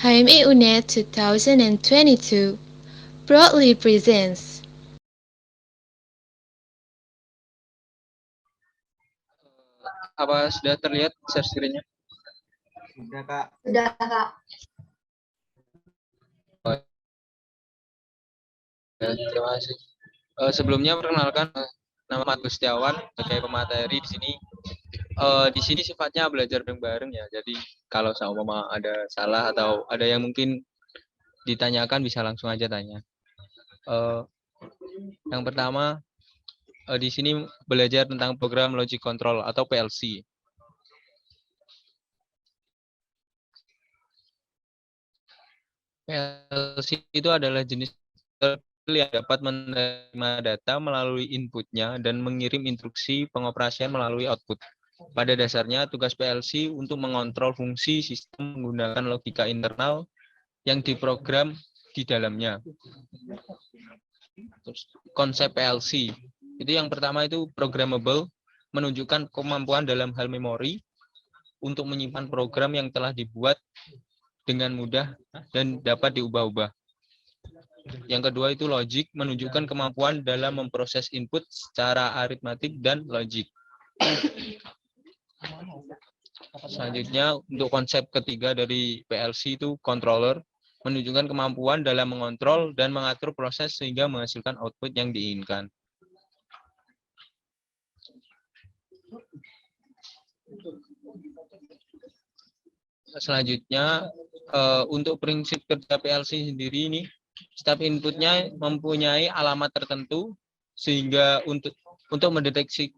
HME UNED 2022 proudly presents. Apa sudah terlihat share screen-nya? Sudah, Kak. Sudah, Kak. Terima kasih. Sebelumnya perkenalkan, nama Ahmad Gustiawan sebagai pemateri di sini. Di sini sifatnya belajar bareng-bareng ya. Jadi kalau seumpama ada salah atau ada yang mungkin ditanyakan bisa langsung aja tanya. Yang pertama di sini belajar tentang program logic control atau PLC. PLC itu adalah jenis yang dapat menerima data melalui inputnya dan mengirim instruksi pengoperasian melalui output. Pada dasarnya, tugas PLC untuk mengontrol fungsi sistem menggunakan logika internal yang diprogram di dalamnya. Terus, konsep PLC itu yang pertama itu programmable, menunjukkan kemampuan dalam hal memori untuk menyimpan program yang telah dibuat dengan mudah dan dapat diubah-ubah. Yang kedua itu logic, menunjukkan kemampuan dalam memproses input secara aritmatik dan logik. Selanjutnya untuk konsep ketiga dari PLC itu controller, menunjukkan kemampuan dalam mengontrol dan mengatur proses sehingga menghasilkan output yang diinginkan. Selanjutnya untuk prinsip kerja PLC sendiri ini, setiap inputnya mempunyai alamat tertentu sehingga untuk mendeteksi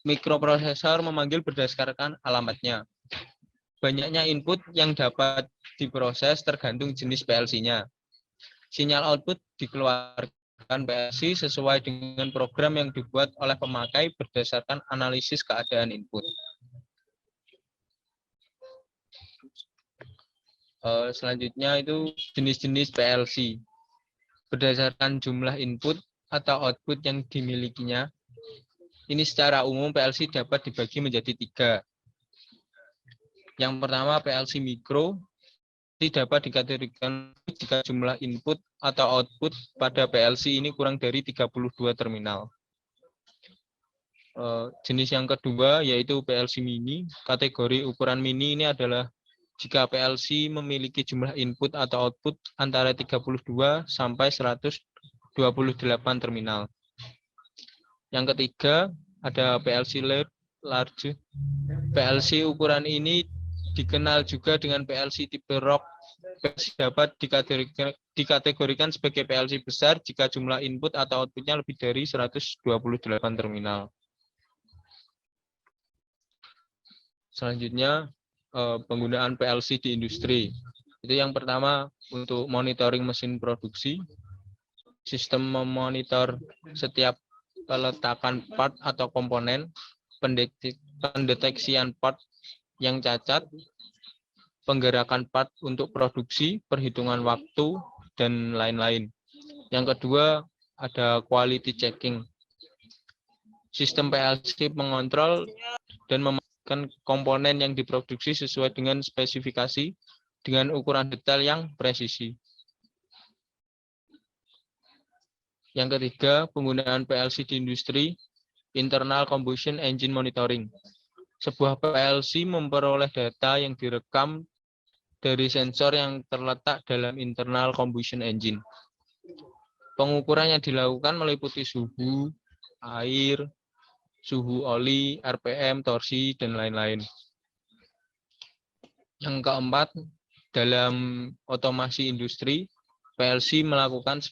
mikroprosesor memanggil berdasarkan alamatnya. Banyaknya input yang dapat diproses tergantung jenis PLC-nya. Sinyal output dikeluarkan PLC sesuai dengan program yang dibuat oleh pemakai berdasarkan analisis keadaan input. Selanjutnya itu jenis-jenis PLC. Berdasarkan jumlah input atau output yang dimilikinya, ini secara umum PLC dapat dibagi menjadi 3. Yang pertama PLC mikro, ini dapat dikategorikan jika jumlah input atau output pada PLC ini kurang dari 32 terminal. Jenis yang kedua yaitu PLC mini. Kategori ukuran mini ini adalah jika PLC memiliki jumlah input atau output antara 32 sampai 128 terminal. Yang ketiga, ada PLC large. PLC ukuran ini dikenal juga dengan PLC tipe ROG. PLC dapat dikategorikan sebagai PLC besar jika jumlah input atau outputnya lebih dari 128 terminal. Selanjutnya, penggunaan PLC di industri. Itu yang pertama untuk monitoring mesin produksi, sistem memonitor setiap peletakan part atau komponen, pendeteksian part yang cacat, penggerakan part untuk produksi, perhitungan waktu, dan lain-lain. Yang kedua ada quality checking. Sistem PLC mengontrol dan memastikan komponen yang diproduksi sesuai dengan spesifikasi dengan ukuran detail yang presisi. Yang ketiga, penggunaan PLC di industri, internal combustion engine monitoring. Sebuah PLC memperoleh data yang direkam dari sensor yang terletak dalam internal combustion engine. Pengukuran yang dilakukan meliputi suhu, air, suhu oli, RPM, torsi, dan lain-lain. Yang keempat, dalam otomasi industri, PLC melakukan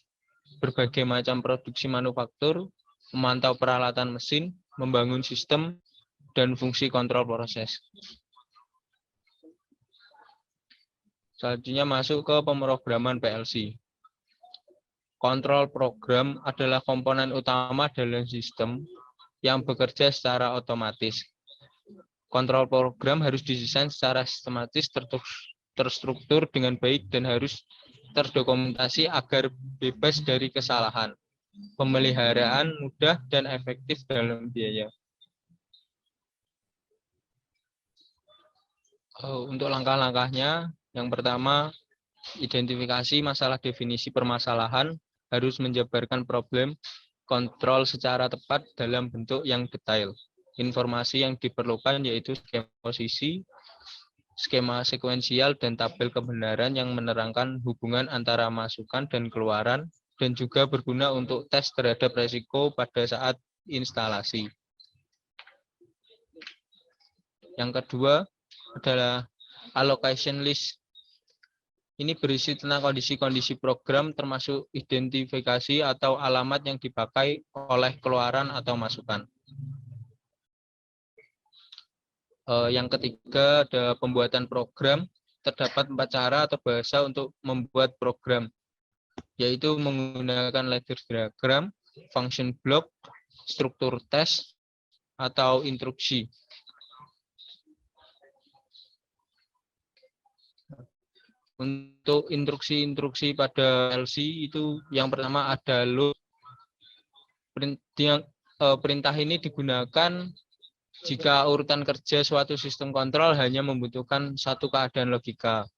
berbagai macam produksi manufaktur, memantau peralatan mesin, membangun sistem, dan fungsi kontrol proses. Selanjutnya masuk ke pemrograman PLC. Kontrol program adalah komponen utama dalam sistem yang bekerja secara otomatis. Kontrol program harus didesain secara sistematis, terstruktur dengan baik, dan harus terdokumentasi agar bebas dari kesalahan. Pemeliharaan mudah dan efektif dalam biaya. Untuk langkah-langkahnya, yang pertama Identifikasi masalah definisi permasalahan, harus menjabarkan problem, kontrol secara tepat dalam bentuk yang detail. Informasi yang diperlukan yaitu skema posisi, skema sekuensial, dan tabel kebenaran yang menerangkan hubungan antara masukan dan keluaran, dan juga berguna untuk tes terhadap resiko pada saat instalasi. Yang kedua adalah allocation list. Ini berisi tentang kondisi-kondisi program termasuk identifikasi atau alamat yang dipakai oleh keluaran atau masukan. Yang ketiga ada pembuatan program. Terdapat 4 cara atau bahasa untuk membuat program, yaitu menggunakan ladder diagram, function block, struktur tes, atau instruksi. Untuk instruksi-instruksi pada PLC itu yang pertama ada load. Perintah ini digunakan jika urutan kerja suatu sistem kontrol hanya membutuhkan satu keadaan logika.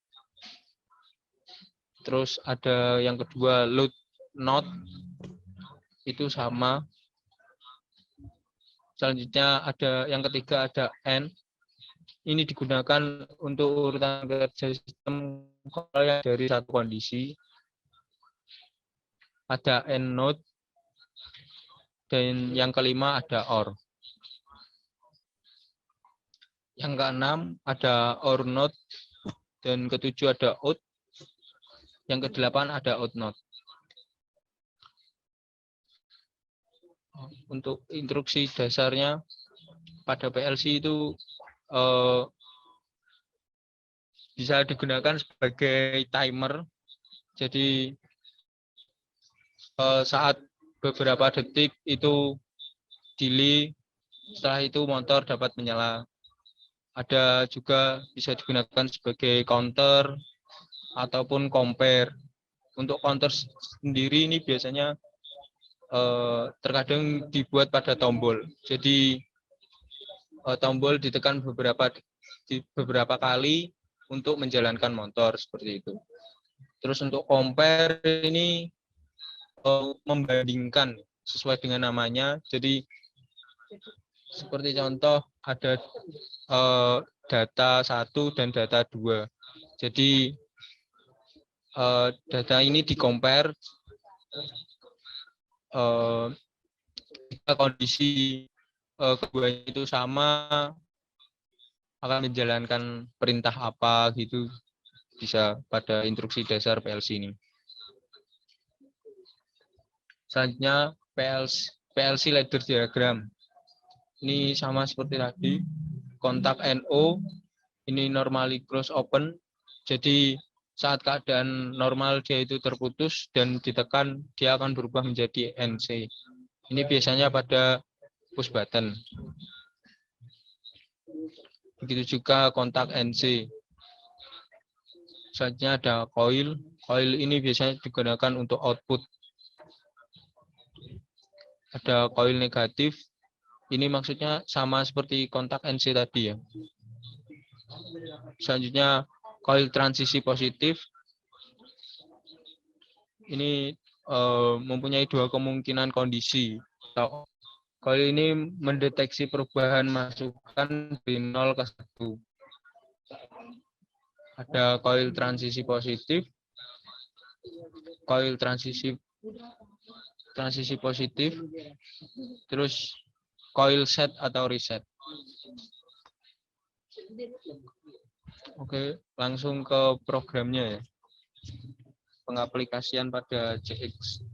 Terus ada yang kedua load not, itu sama. Selanjutnya ada yang ketiga ada and. Ini digunakan untuk urutan kerja sistem kontrol yang dari satu kondisi. Ada and not. Dan yang kelima ada or. Yang keenam ada or not. Dan ketujuh ada out. Yang kedelapan ada out not. Untuk instruksi dasarnya pada PLC itu bisa digunakan sebagai timer. Jadi saat beberapa detik itu delay, setelah itu motor dapat menyala. Ada juga bisa digunakan sebagai counter ataupun compare. Untuk counter sendiri ini biasanya terkadang dibuat pada tombol. Jadi tombol ditekan beberapa kali untuk menjalankan motor seperti itu. Terus untuk compare ini membandingkan sesuai dengan namanya. Jadi seperti contoh ada data 1 dan data 2. Jadi data ini di-compare jika kondisi kedua itu sama, akan menjalankan perintah apa gitu, bisa pada instruksi dasar PLC ini. Selanjutnya PLC ladder diagram. Ini sama seperti tadi, kontak NO, ini normally close open. Jadi saat keadaan normal dia itu terputus dan ditekan, dia akan berubah menjadi NC. Ini biasanya pada push button. Begitu juga kontak NC. Selanjutnya ada coil. Coil ini biasanya digunakan untuk output. Ada coil negatif. Ini maksudnya sama seperti kontak NC tadi ya. Selanjutnya coil transisi positif. Ini mempunyai dua kemungkinan kondisi. Coil ini mendeteksi perubahan masukan dari 0 ke 1. Ada coil transisi positif, coil transisi positif, terus coil set atau reset. Oke, langsung ke programnya ya. Pengaplikasian pada CX.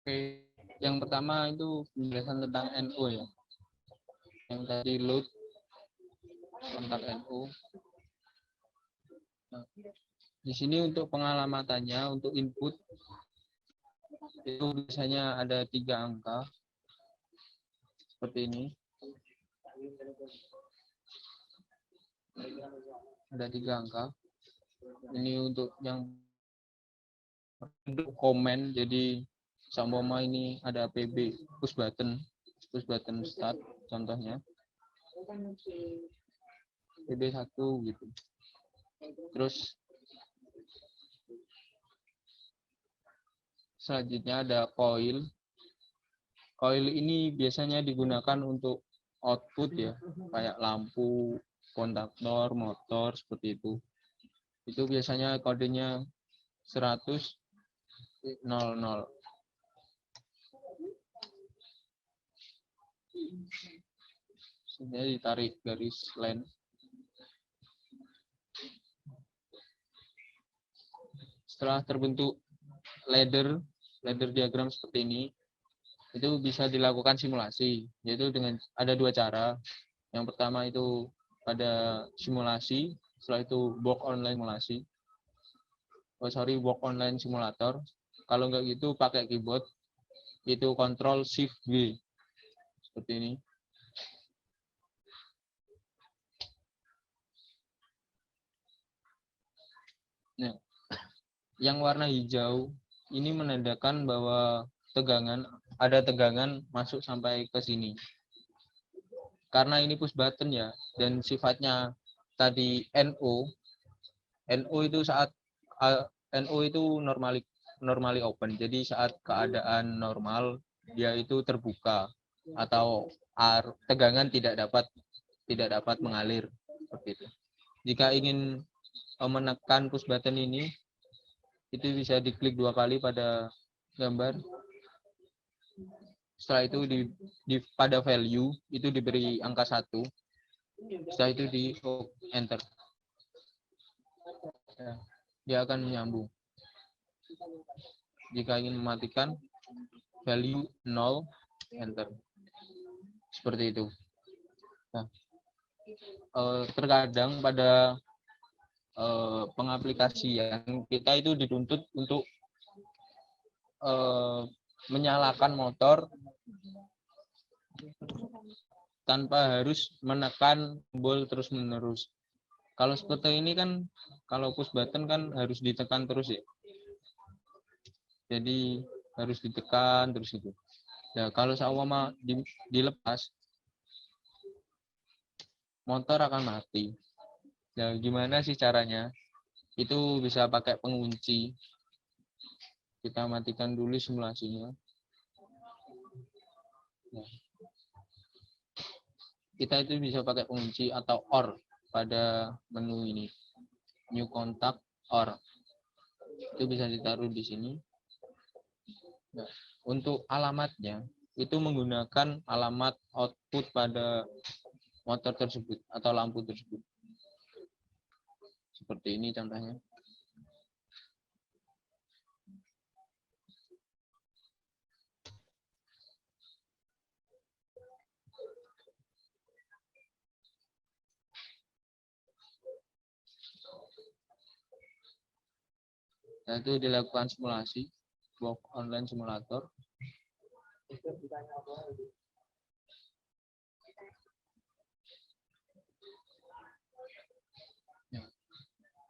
Oke, yang pertama itu penjelasan tentang NO ya. Yang tadi load, kontak NO. Di sini untuk pengalamatannya, untuk input itu biasanya ada 3 angka seperti ini. Ada 3 angka. Ini untuk yang untuk komen, jadi seumpama ini ada PB push button start contohnya PB1 gitu. Terus selanjutnya ada coil. Coil ini biasanya digunakan untuk output ya, kayak lampu, kontaktor, motor seperti itu. Itu biasanya kodenya 100 00. Sini ditarik garis line. Setelah terbentuk ladder diagram seperti ini, itu bisa dilakukan simulasi, yaitu dengan ada 2 cara. Yang pertama itu pada simulasi, setelah itu walk online simulasi. Walk online simulator. Kalau enggak gitu pakai keyboard, itu Ctrl Shift W seperti ini. Nah, yang warna hijau ini menandakan bahwa ada tegangan masuk sampai ke sini. Karena ini push button ya, dan sifatnya tadi NO itu saat NO itu normally open. Jadi saat keadaan normal dia itu terbuka atau tegangan tidak dapat mengalir seperti itu. Jika ingin menekan push button ini, itu bisa diklik 2 kali pada gambar. Setelah itu pada value itu diberi angka 1. Setelah itu di enter. Ya, dia akan menyambung. Jika ingin mematikan, value 0, enter. Seperti itu. Nah, terkadang pada pengaplikasian kita itu dituntut untuk menyalakan motor tanpa harus menekan tombol terus-menerus. Kalau seperti ini kan, kalau push button kan harus ditekan terus ya. Jadi harus ditekan terus itu. Ya, kalau seumpama dilepas, motor akan mati. Ya, gimana sih caranya? Itu bisa pakai pengunci. Kita matikan dulu simulasinya. Nah, kita itu bisa pakai pengunci atau OR pada menu ini. New contact OR. Itu bisa ditaruh di sini. Nah, untuk alamatnya itu menggunakan alamat output pada motor tersebut atau lampu tersebut. Seperti ini contohnya. Nah, itu dilakukan simulasi, walk online simulator. Ya.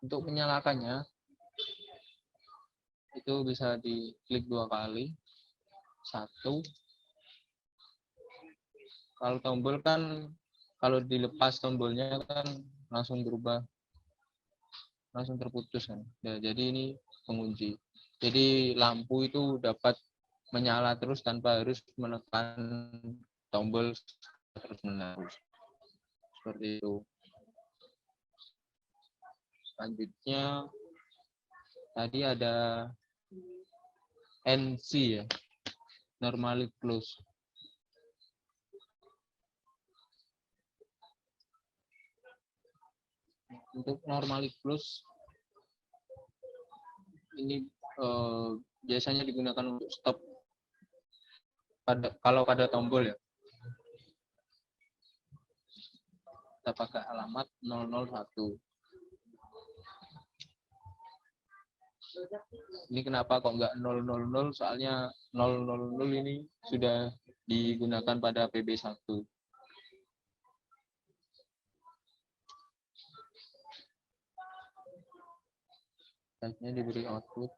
Untuk menyalakannya, itu bisa diklik 2 kali. 1. Kalau tombol kan, kalau dilepas tombolnya kan langsung berubah, langsung terputus kan. Ya, jadi ini pengunci. Jadi lampu itu dapat menyala terus tanpa harus menekan tombol terus-menerus. Seperti itu. Selanjutnya tadi ada NC ya, normally close. Untuk normally close ini biasanya digunakan untuk stop kalau pada tombol ya. Kita pakai alamat 001. Ini kenapa kok nggak 000? Soalnya 000 ini sudah digunakan pada PB1. Selanjutnya diberi output.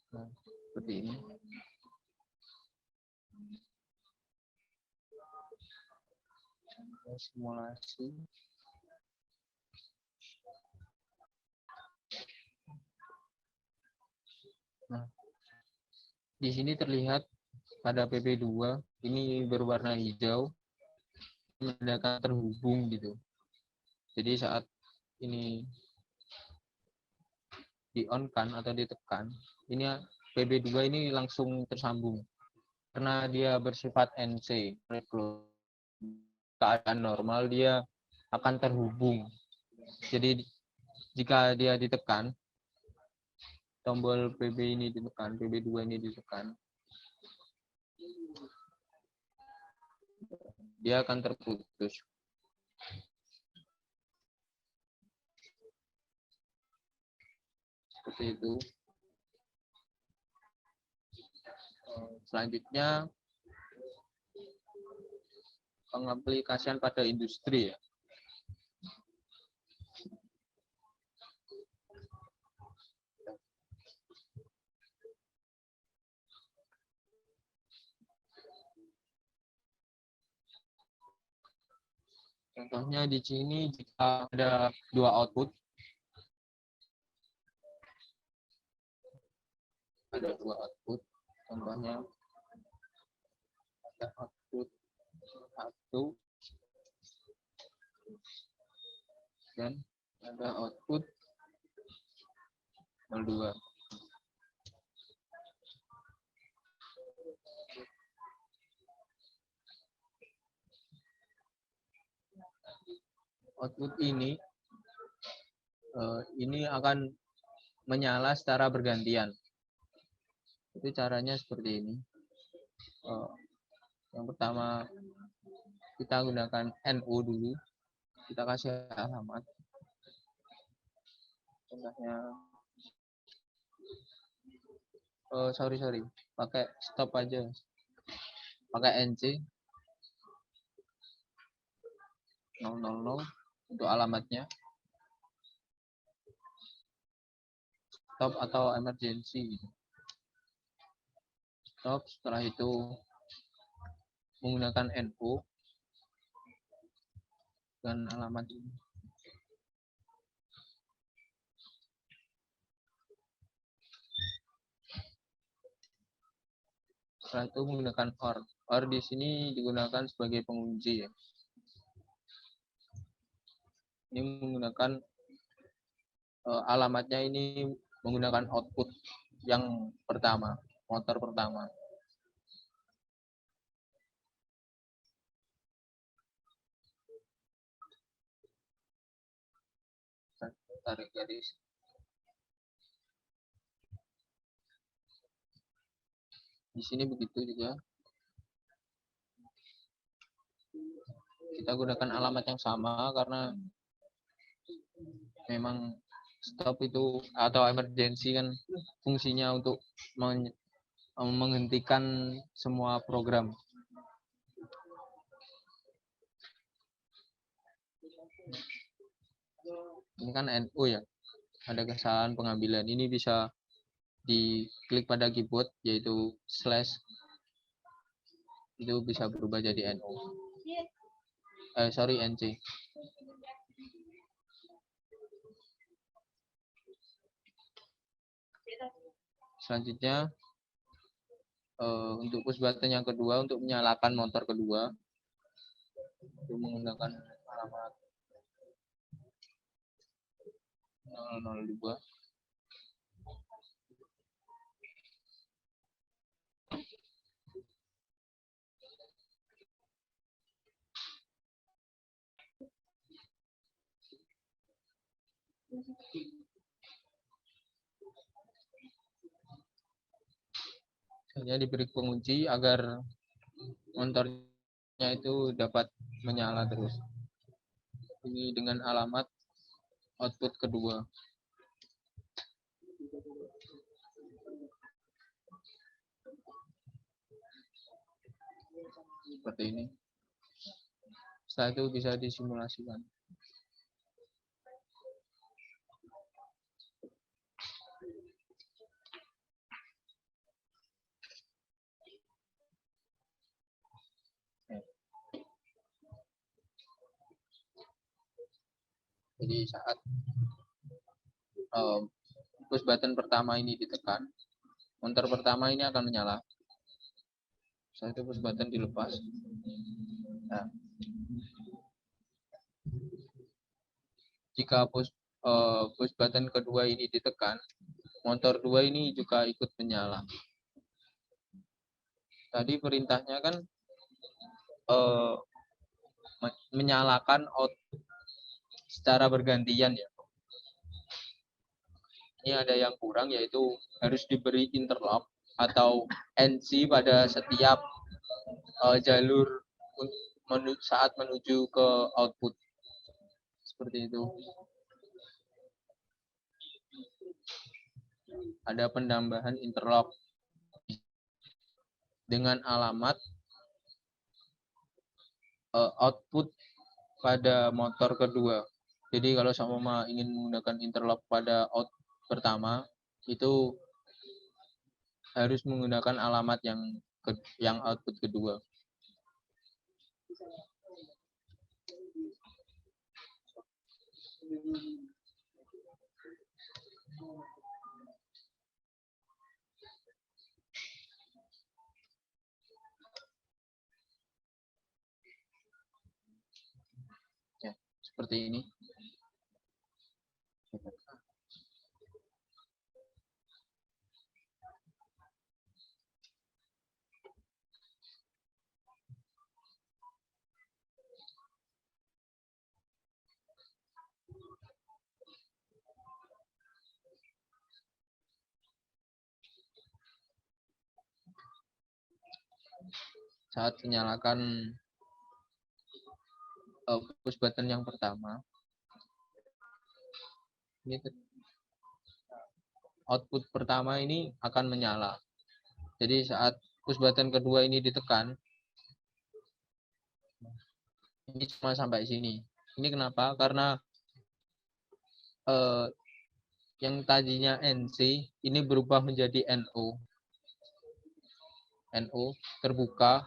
Nah, seperti ini. Simulasi. Nah, di sini terlihat pada PP2 ini berwarna hijau, menandakan terhubung gitu. Jadi saat ini di-on-kan atau ditekan, ini PB2 ini langsung tersambung karena dia bersifat NC, keadaan normal dia akan terhubung. Jadi jika dia ditekan, tombol PB ini ditekan, PB2 ini ditekan, dia akan terputus. Seperti itu. Selanjutnya pengaplikasian pada industri ya. Contohnya di sini jika ada dua output, contohnya ada output 1 dan ada output 02. Output ini akan menyala secara bergantian. Itu caranya seperti ini. Yang pertama kita gunakan NO dulu. Kita kasih alamat. Contohnya sorry, pakai stop aja. Pakai NC 000 untuk alamatnya. Stop atau emergency. Stop, setelah itu menggunakan NO dan alamat ini. Setelah itu menggunakan OR. OR di sini digunakan sebagai pengunci ya. Ini menggunakan alamatnya ini menggunakan output yang pertama, motor pertama. Tarik garis. Di sini begitu juga. Kita gunakan alamat yang sama karena memang stop itu atau emergency kan fungsinya untuk menghentikan semua program. Ini kan NO ya, ada kesalahan pengambilan. Ini bisa diklik pada keyboard yaitu slash, itu bisa berubah jadi NO. NC. Selanjutnya untuk push button yang kedua untuk menyalakan motor kedua itu menggunakan alamat 002. hanya diberi pengunci agar motornya itu dapat menyala terus. Ini dengan alamat output kedua. Seperti ini. Setelah itu bisa disimulasikan. Jadi saat push button pertama ini ditekan, motor pertama ini akan menyala. Setelah itu push button dilepas. Nah, jika push button kedua ini ditekan, motor 2 ini juga ikut menyala. Tadi perintahnya kan menyalakan output secara bergantian ya. Ini ada yang kurang, yaitu harus diberi interlock atau NC pada setiap jalur saat menuju ke output. Seperti itu. Ada penambahan interlock dengan alamat output pada motor kedua. Jadi kalau sama ingin menggunakan interlock pada out pertama, itu harus menggunakan alamat yang output kedua. Ya, seperti ini. Saat menyalakan push button yang pertama, ini output pertama ini akan menyala. Jadi saat push button kedua ini ditekan, ini cuma sampai sini. Ini kenapa? Karena yang tadinya NC ini berubah menjadi NO. NO terbuka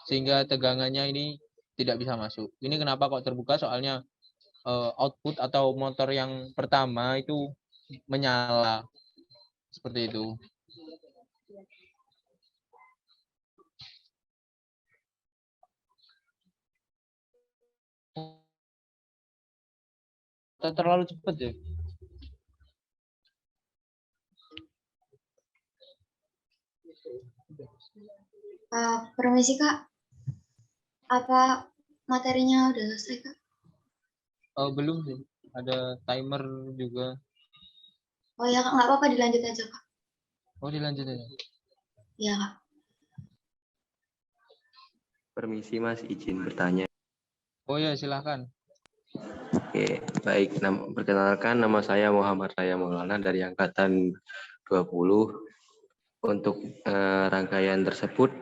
sehingga tegangannya ini tidak bisa masuk. Ini kenapa kok terbuka? Soalnya output atau motor yang pertama itu menyala. Seperti itu. Terlalu cepat ya. Permisi Kak, apa materinya udah selesai Kak? Belum sih, ada timer juga. Oh ya Kak, nggak apa-apa dilanjut aja Kak. Oh dilanjut aja. Iya Kak. Permisi Mas, izin bertanya. Oh ya silahkan. Oke, baik. Perkenalkan, nama saya Muhammad Raya Maulana dari Angkatan 20. Untuk rangkaian tersebut,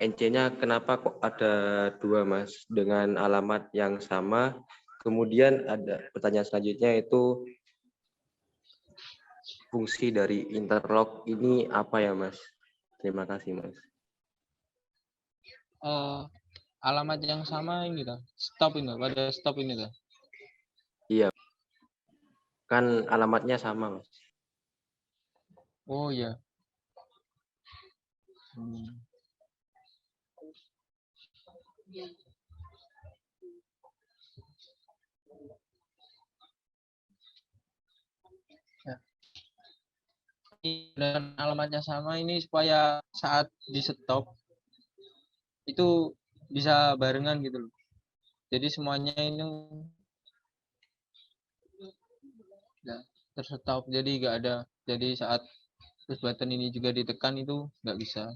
NC-nya kenapa kok ada 2 Mas, dengan alamat yang sama? Kemudian ada pertanyaan selanjutnya, itu fungsi dari interlock ini apa ya Mas? Terima kasih Mas. Alamat yang sama ini dah. Stop ini, pada stop ini dah. Iya. Kan alamatnya sama Mas. Oh ya. Ya. Dan alamatnya sama ini supaya saat di stop itu bisa barengan gitu loh. Jadi semuanya ini ya, terstop, jadi nggak ada. Jadi saat push button ini juga ditekan itu nggak bisa.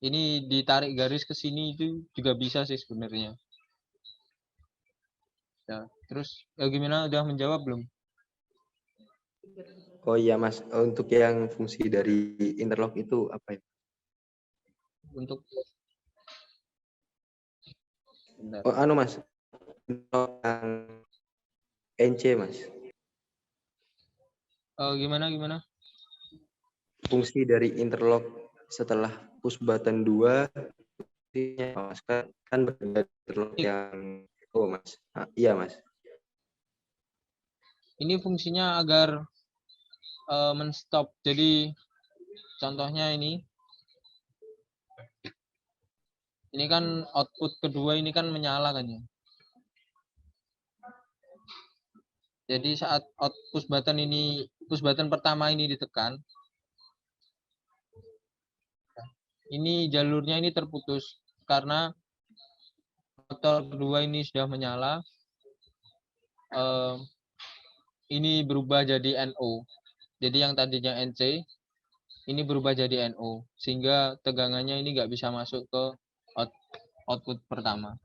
Ini ditarik garis ke sini itu juga bisa sih sebenarnya. Ya, terus gimana, udah menjawab belum? Oh iya Mas, untuk yang fungsi dari interlock itu apa ya? Untuk bentar. Oh anu Mas, interlock yang NC Mas. Gimana? Fungsi dari interlock setelah push button 2 Mas kan berbeda interlock yang Mas. Iya Mas. Ini fungsinya agar menstop. Jadi contohnya ini kan output kedua ini kan menyala kan ya. Jadi saat push button pertama ini ditekan, ini jalurnya ini terputus karena motor kedua ini sudah menyala. Ini berubah jadi NO. Jadi yang tadinya NC ini berubah jadi NO, sehingga tegangannya ini nggak bisa masuk ke output pertama.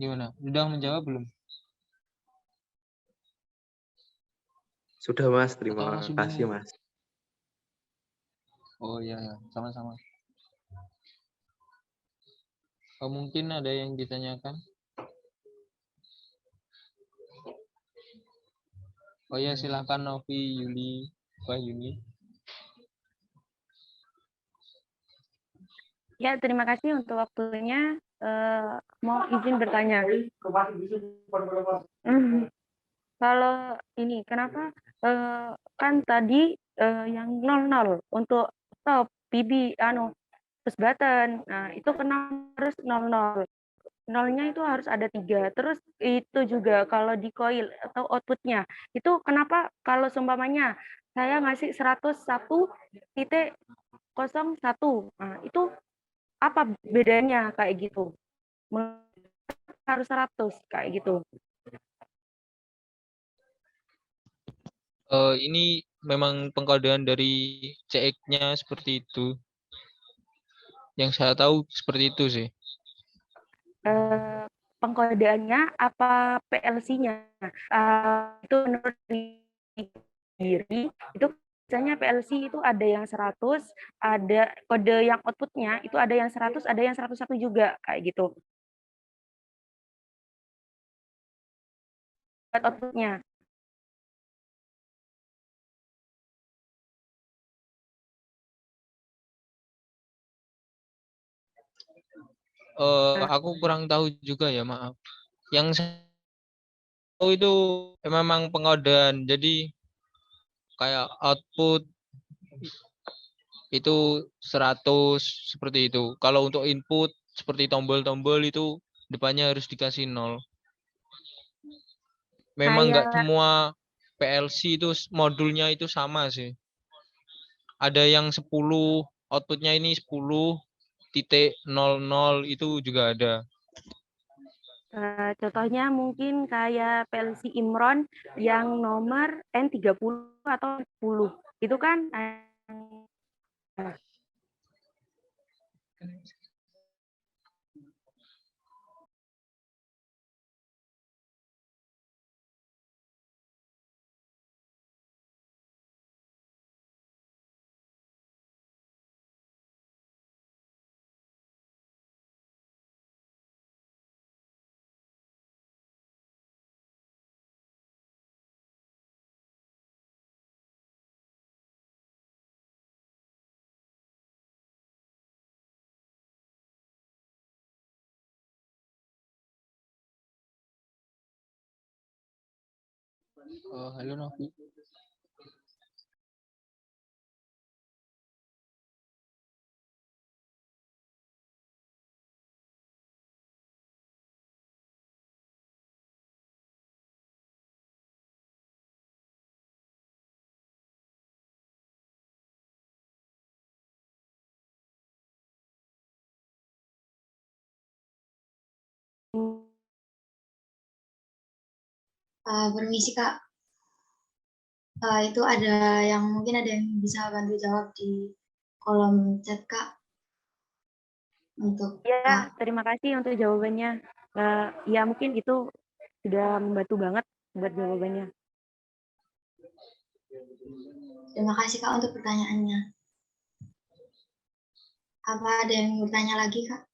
Gimana? Udah menjawab belum? Sudah Mas, terima Atau masih kasih bingung? Mas. Oh iya, sama-sama. Mungkin ada yang ditanyakan? Oh ya, silakan Novi, Yuli, Pak Yuni. Ya, terima kasih untuk waktunya. Mau izin bertanya. Kalau ini, kenapa kan tadi yang 00 untuk stop PB push button. Nah, itu kenapa harus 00? Nolnya itu harus ada 3. Terus itu juga kalau di coil atau outputnya, itu kenapa kalau seumpamanya saya ngasih 101.01, nah, itu apa bedanya kayak gitu? Harus 100 kayak gitu. Ini memang pengkodean dari CX-nya seperti itu. Yang saya tahu seperti itu sih. Pengkodeannya apa PLC-nya? Itu menurut diri itu biasanya PLC itu ada yang 100, ada kode yang outputnya itu ada yang 100, ada yang 101 juga kayak gitu. Outputnya. Aku kurang tahu juga ya, maaf. Yang saya tahu itu memang pengodean. Jadi kayak output itu 100 seperti itu. Kalau untuk input seperti tombol-tombol itu depannya harus dikasih 0. Memang nggak Kayak semua PLC itu modulnya itu sama sih. Ada yang 10, outputnya ini 10.00 itu juga ada. contohnya mungkin kayak PLC Imron yang nomor N30 atau 10. Itu kan Halo Novi. Permisi Kak. Itu ada yang mungkin ada yang bisa bantu jawab di kolom chat Kak untuk Ya, terima kasih untuk jawabannya. Ya mungkin itu sudah membantu banget buat jawabannya. terima kasih Kak untuk pertanyaannya. Apa ada yang bertanya lagi Kak?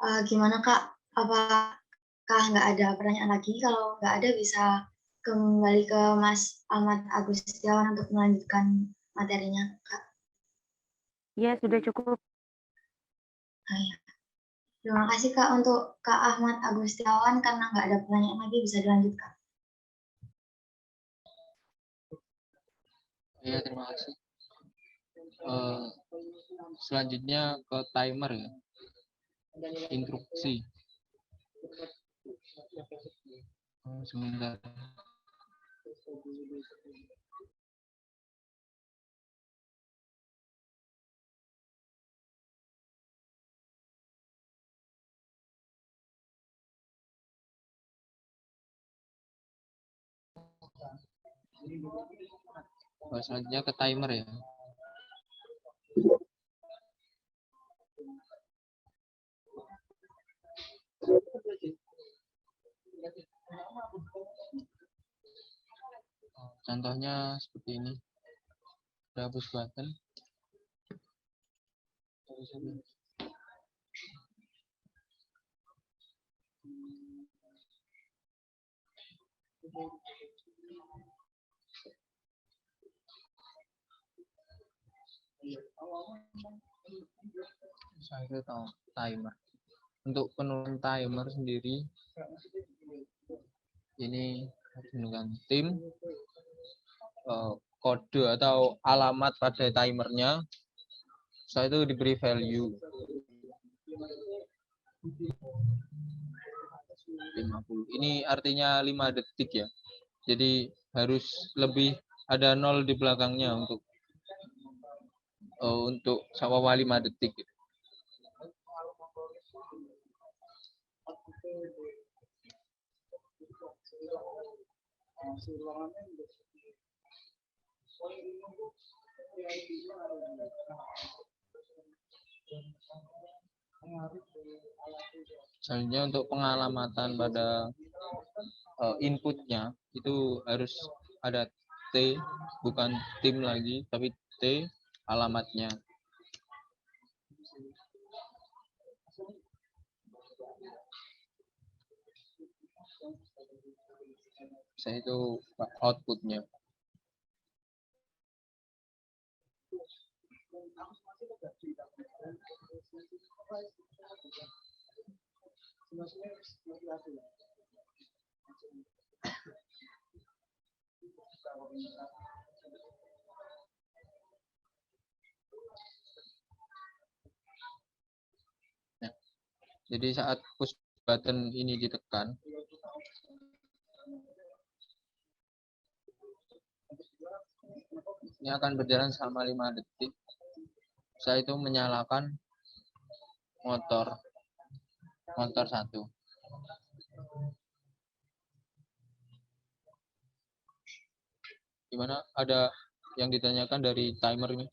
Gimana Kak? Apakah nggak ada pertanyaan lagi? Kalau nggak ada bisa kembali ke Mas Ahmad Agus Setiawan untuk melanjutkan materinya Kak. Ya, sudah cukup. Ya. Terima kasih Kak untuk Kak Ahmad Agus Setiawan, karena nggak ada pertanyaan lagi bisa dilanjutkan. Ya, terima kasih. Selanjutnya ke timer ya. Instruksi. Sebentar. Selanjutnya ke timer ya. Contohnya seperti ini. Ada push button. Saya tahu timer. Untuk penurunan timer sendiri, ini dengan tim kode atau alamat pada timernya. Saya itu diberi value 50. Ini artinya 5 detik ya. Jadi harus lebih ada 0 di belakangnya untuk sama 5 detik. Selanjutnya untuk pengalamatan pada inputnya itu harus ada T, bukan tim lagi, tapi T alamatnya. Saya itu outputnya. Nah, jadi saat push button ini ditekan, ini akan berjalan selama 5 detik. Saya itu menyalakan motor 1. Gimana? Ada yang ditanyakan dari timer ini?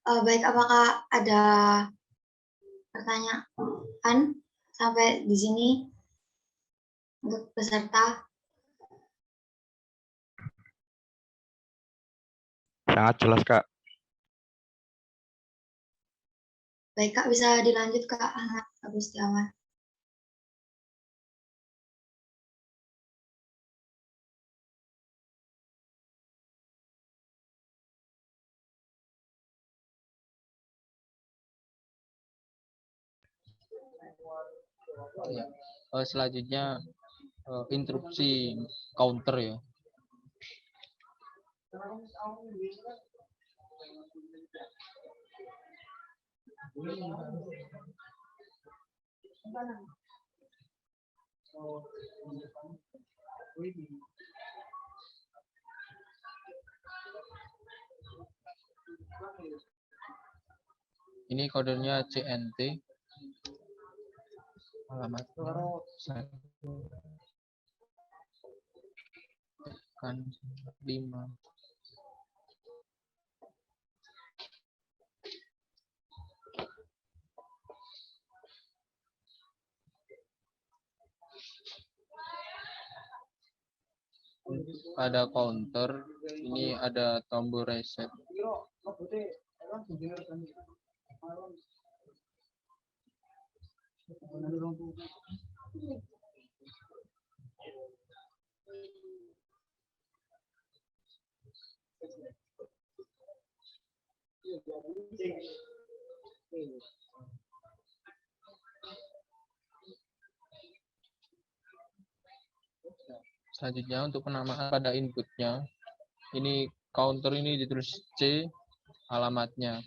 Baik, apakah ada pertanyaan sampai di sini untuk peserta? Sangat jelas, Kak. Baik Kak, bisa dilanjut Kak Ahmad Agustiawan. Ya. Selanjutnya interupsi counter ya. Ini kodenya CNT. Alamatnya 1-5. Pada counter ini ada tombol reset. Selanjutnya untuk penamaan pada inputnya, ini counter ini ditulis C, alamatnya.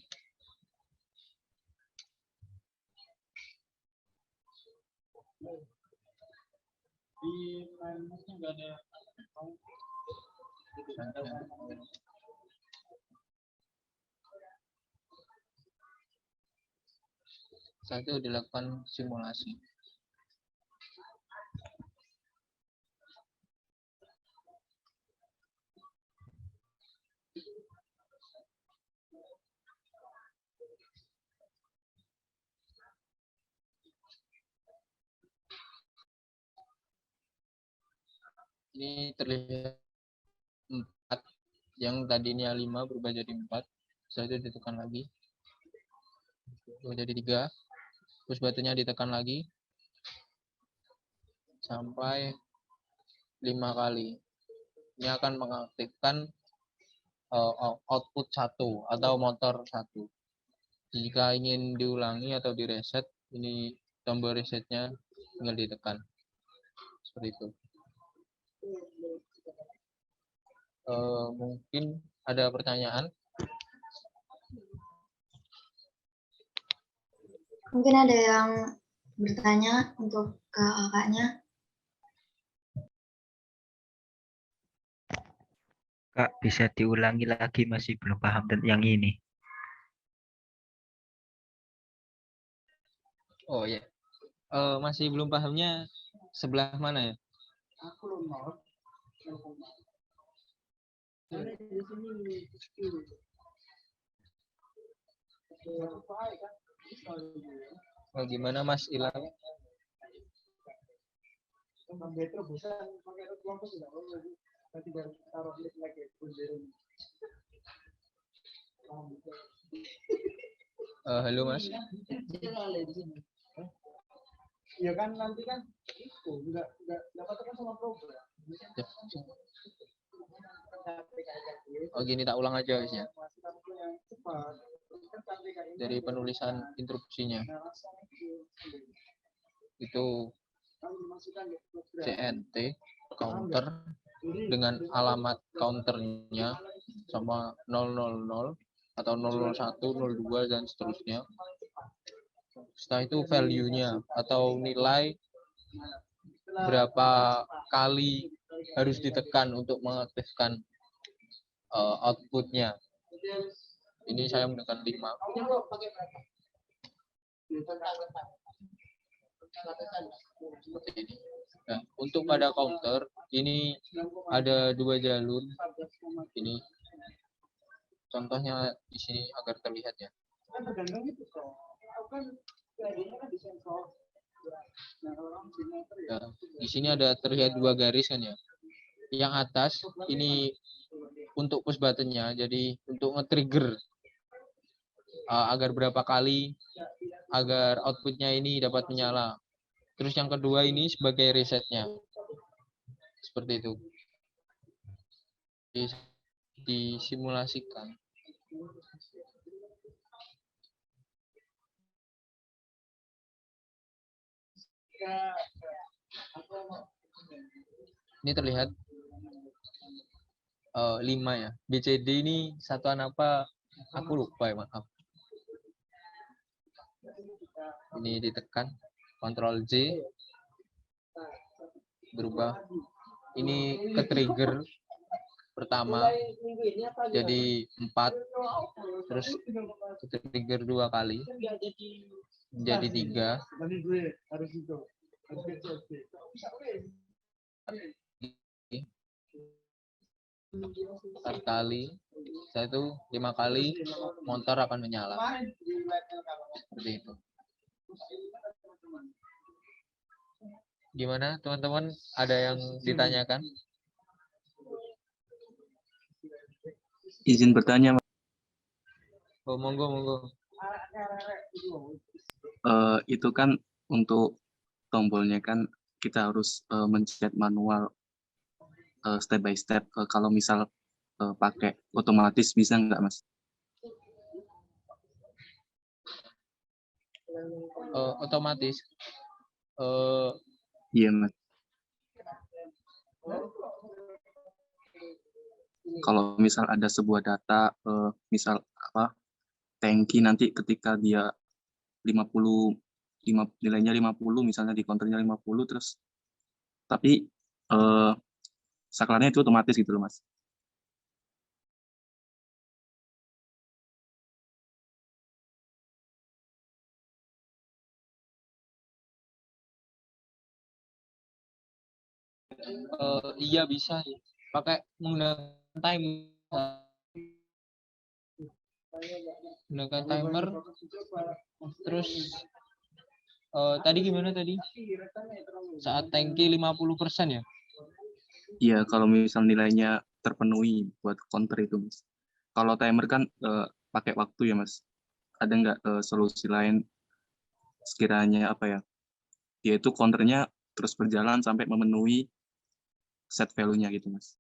Setelah itu dilakukan simulasi. Ini terlihat 4, yang tadinya 5 berubah jadi 4. Setelah itu ditekan lagi, berubah jadi 3. Terus batunya ditekan lagi sampai 5 kali. Ini akan mengaktifkan output 1 atau motor 1. Jika ingin diulangi atau direset, ini tombol resetnya tinggal ditekan. Seperti itu. Mungkin ada pertanyaan? Mungkin ada yang bertanya untuk kakaknya. Kak, bisa diulangi lagi, masih belum paham tentang yang ini. Oh ya, masih belum pahamnya sebelah mana ya? Oh, gimana Mas Ilham? Halo Mas. Iya kan nanti kan itu nggak dapatkan sama program. Oh gini, tak ulang aja guys ya. Dari penulisan interupsinya itu CNT counter dengan alamat counternya sama 000 atau 001, 02 dan seterusnya. Setelah itu value-nya atau nilai berapa kali harus ditekan untuk mengaktifkan outputnya. Ini saya menekan 5. Seperti ini. Nah, untuk pada counter ini ada 2 jalur. Ini contohnya di sini agar terlihat ya. Nah, di sini ada terlihat 2 garis kan ya. Yang atas ini untuk push buttonnya, jadi untuk nge-trigger agar berapa kali agar outputnya ini dapat menyala. Terus yang kedua ini sebagai resetnya. Seperti itu. Disimulasikan. Ini terlihat 5 ya. BCD ini satuan apa? Aku lupa ya, maaf. Ini ditekan, Ctrl J, berubah. Ini ke trigger pertama, jadi 4, terus ke trigger 2 kali, menjadi 3. Empat kali, setelah itu 5 kali, motor akan menyala. Seperti itu. Gimana teman-teman? Ada yang ditanyakan? Izin bertanya, Mas. Oh, monggo. Itu kan untuk tombolnya kan kita harus mencet manual step by step. Kalau misal pakai otomatis bisa nggak, Mas? Otomatis. Iya, Mas. Kalau misal ada sebuah data, misal tangki nanti ketika dia 50, nilainya 50, misalnya di counternya 50, terus tapi saklarnya itu otomatis gitu loh, Mas. Iya bisa pakai menggunakan timer. Terus tadi gimana tadi? Saat tangki 50% ya? Iya, kalau misal nilainya terpenuhi buat counter itu, Mas. Kalau timer kan pakai waktu ya, Mas. Ada nggak solusi lain sekiranya apa ya? Yaitu counternya terus berjalan sampai memenuhi set value-nya gitu, Mas.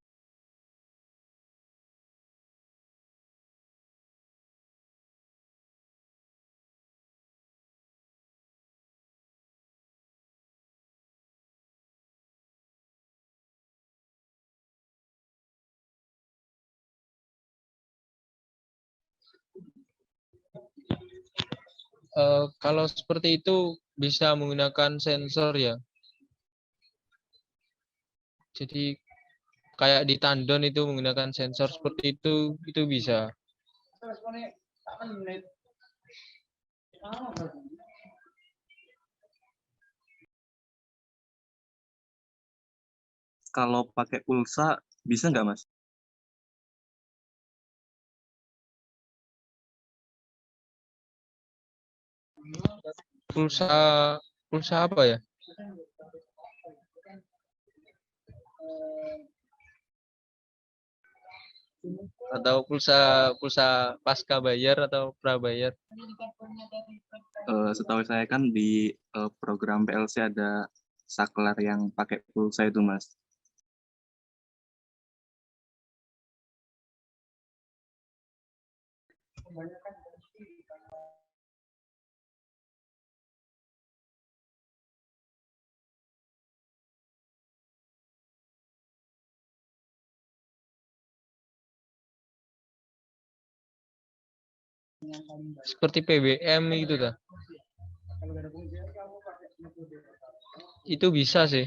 Kalau seperti itu bisa menggunakan sensor ya. Jadi kayak di tandon itu menggunakan sensor seperti itu bisa. Kalau pakai pulsa bisa nggak, Mas? Pulsa apa ya? Atau pulsa pasca bayar atau prabayar? Setahu saya kan di program PLC ada saklar yang pakai pulsa itu, Mas. Seperti PWM gitu dah. Itu bisa sih.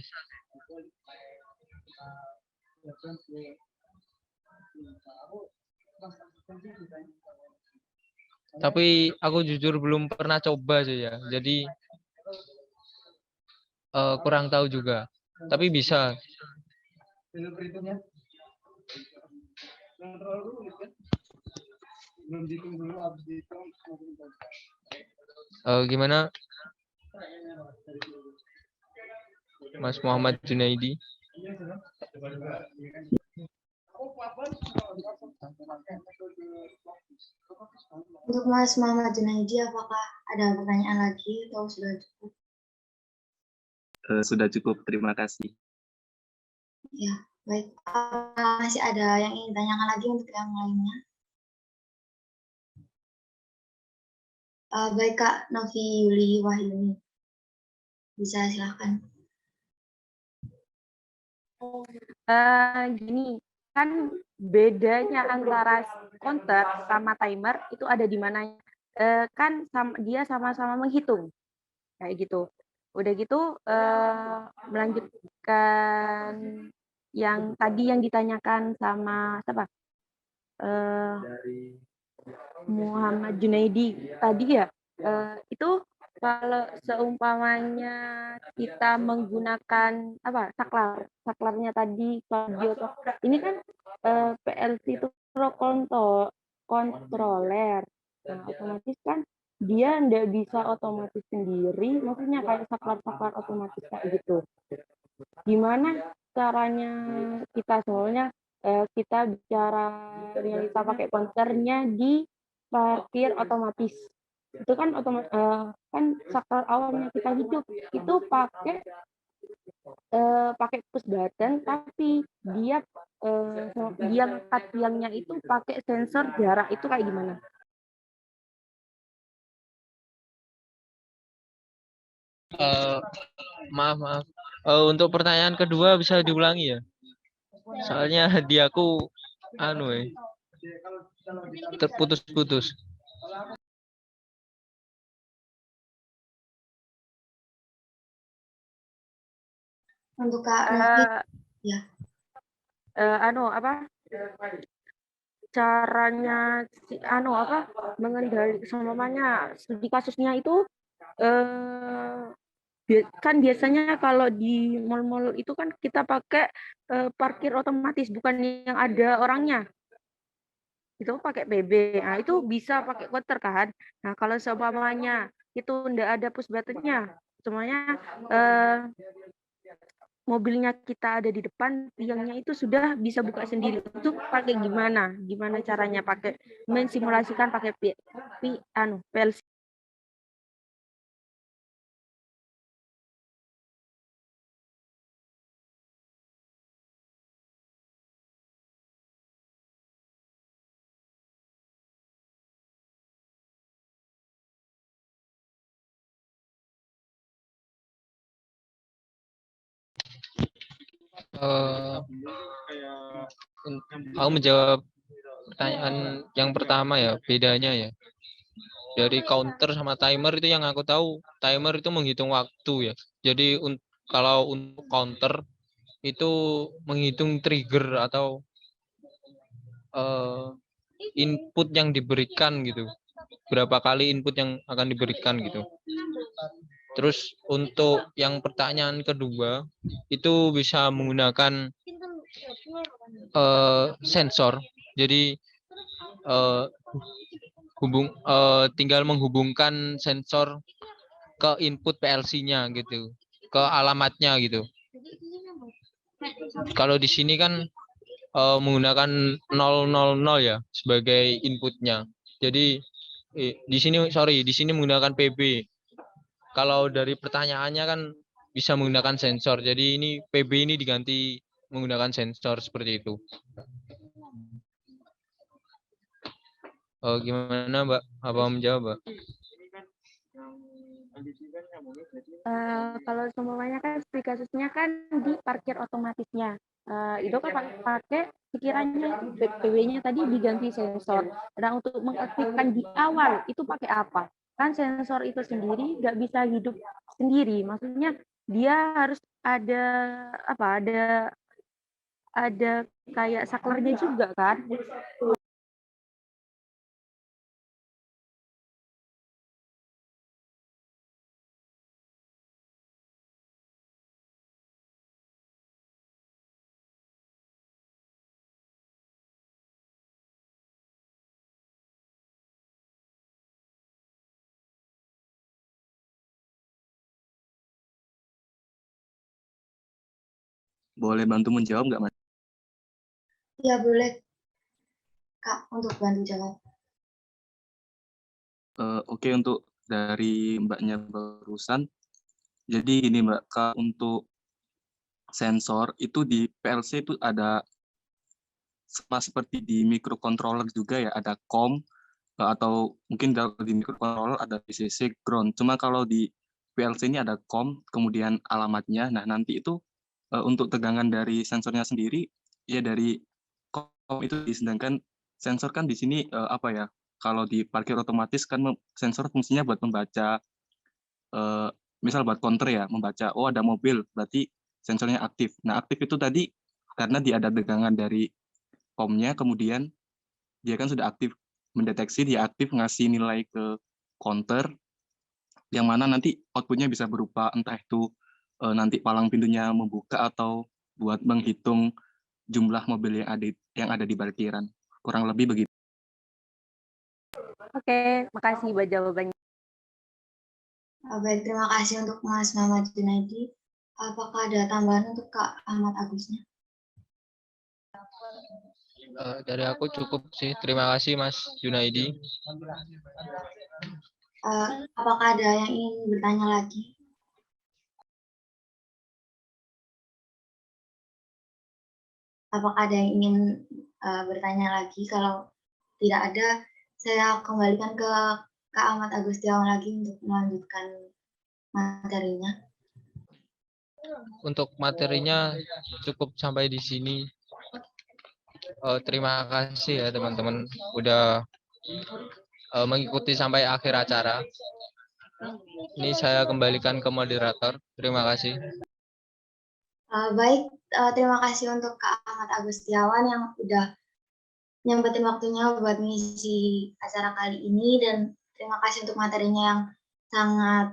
Tapi aku jujur belum pernah coba sih ya. Jadi kurang tahu juga. Tapi bisa. Gimana Mas Muhammad Junaidi? Untuk Mas Muhammad Junaidi, apakah ada pertanyaan lagi atau sudah cukup? Sudah cukup, terima kasih. Ya, baik. Masih ada yang ingin ditanyakan lagi untuk yang lainnya? Baik Kak Novi Yuli Wahyuni, bisa silahkan. Gini, kan bedanya antara counter sama timer itu ada di mana? Kan dia sama-sama menghitung, kayak gitu. Udah gitu melanjutkan yang tadi yang ditanyakan sama siapa? Muhammad Junaidi tadi ya, itu kalau seumpamanya kita menggunakan saklarnya tadi ini kan PLC itu controller, nah otomatis kan dia nggak bisa otomatis sendiri, maksudnya kayak saklar otomatis kayak gitu. Gimana caranya kita soalnya kita bicara realita pakai counternya di parkir otomatis itu kan kan saklar awalnya kita hidup itu pakai push button, tapi dia tiangnya itu pakai sensor jarak, itu kayak gimana? Maaf. Untuk pertanyaan kedua bisa diulangi ya? Soalnya di aku terputus-putus. Untuk Kak Novi, ya. Caranya mengendalikan semuanya studi kasusnya itu kan biasanya kalau di mal-mal itu kan kita pakai parkir otomatis, bukan yang ada orangnya. Itu pakai PB. Nah, itu bisa pakai counter kan. Nah, kalau seumpamanya itu enggak ada push button-nya, semuanya mobilnya kita ada di depan, tiangnya itu sudah bisa buka sendiri. Itu pakai gimana? Gimana caranya pakai mensimulasikan pakai PLC? Aku menjawab pertanyaan yang pertama ya, bedanya ya. Dari counter sama timer itu yang aku tahu, timer itu menghitung waktu ya. Jadi kalau untuk counter itu menghitung trigger atau input yang diberikan gitu. Berapa kali input yang akan diberikan gitu. Terus untuk yang pertanyaan kedua itu bisa menggunakan sensor. Jadi tinggal menghubungkan sensor ke input PLC-nya gitu, ke alamatnya gitu. Kalau di sini kan menggunakan 000 ya sebagai inputnya. Jadi di sini menggunakan PB. Kalau dari pertanyaannya kan bisa menggunakan sensor. Jadi ini PB ini diganti menggunakan sensor seperti itu. Gimana Mbak? Apa menjawab Mbak? Kalau semuanya kan studi kasusnya kan di parkir otomatisnya. Itu kan pakai pikirannya PW-nya tadi diganti sensor. Nah, untuk mengaktifkan di awal itu pakai apa? Kan sensor itu sendiri nggak bisa hidup sendiri. Maksudnya dia harus ada kayak saklarnya juga kan. Boleh bantu menjawab nggak, Mas? Ya, boleh Kak untuk bantu jawab. Oke, untuk dari Mbaknya barusan. Jadi gini Mbak, untuk sensor itu di PLC itu ada sama seperti di microcontroller juga ya, ada COM atau mungkin kalau di microcontroller ada VCC, ground. Cuma kalau di PLC ini ada COM, kemudian alamatnya. Nah, nanti itu untuk tegangan dari sensornya sendiri, ya dari COM itu, sedangkan sensor kan di sini apa ya, kalau di parkir otomatis kan sensor fungsinya buat membaca, misal buat counter ya, membaca, oh ada mobil, berarti sensornya aktif. Nah, aktif itu tadi karena dia ada tegangan dari COM-nya, kemudian dia kan sudah aktif, mendeteksi, dia aktif ngasih nilai ke counter, yang mana nanti outputnya bisa berupa entah itu nanti palang pintunya membuka atau buat menghitung jumlah mobil yang ada di parkiran. Kurang lebih begitu. Oke, makasih buat jawabannya. Baik, terima kasih untuk Mas Muhammad Junaidi. Apakah ada tambahan untuk Kak Ahmad Agusnya? Dari aku cukup sih. Terima kasih Mas Junaidi. Apakah ada yang ingin bertanya lagi? Apakah ada yang ingin bertanya lagi? Kalau tidak ada, saya kembalikan ke Kak Ahmad Agustiawan lagi untuk melanjutkan materinya. Untuk materinya cukup sampai di sini. Terima kasih ya teman-teman udah mengikuti sampai akhir acara. Ini saya kembalikan ke moderator. Terima kasih. Baik, terima kasih untuk Kak Ahmad Agustiawan yang udah nyempetin waktunya buat ngisi acara kali ini, dan terima kasih untuk materinya yang sangat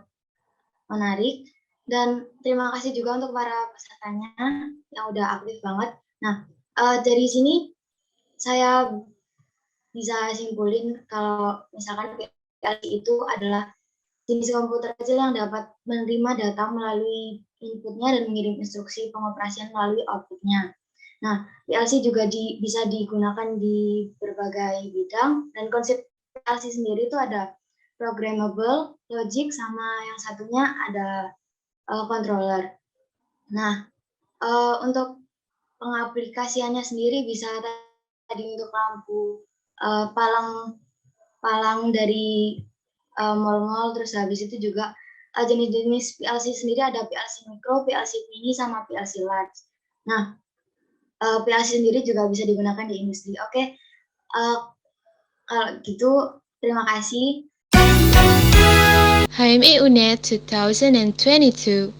menarik, dan terima kasih juga untuk para pesertanya yang udah aktif banget. Nah, dari sini saya bisa simpulin kalau misalkan PLC itu adalah jenis komputer kecil yang dapat menerima data melalui inputnya dan mengirim instruksi pengoperasian melalui outputnya. Nah, PLC juga bisa digunakan di berbagai bidang, dan konsep PLC sendiri itu ada programmable, logic, sama yang satunya ada controller. Nah, untuk pengaplikasiannya sendiri bisa tadi untuk lampu palang dari mall-mall, terus habis itu juga jenis-jenis PLC sendiri ada PLC Micro, PLC Mini, sama PLC Large. Nah, PLC sendiri juga bisa digunakan di industri. Oke, kalau gitu terima kasih. HME UNED 2022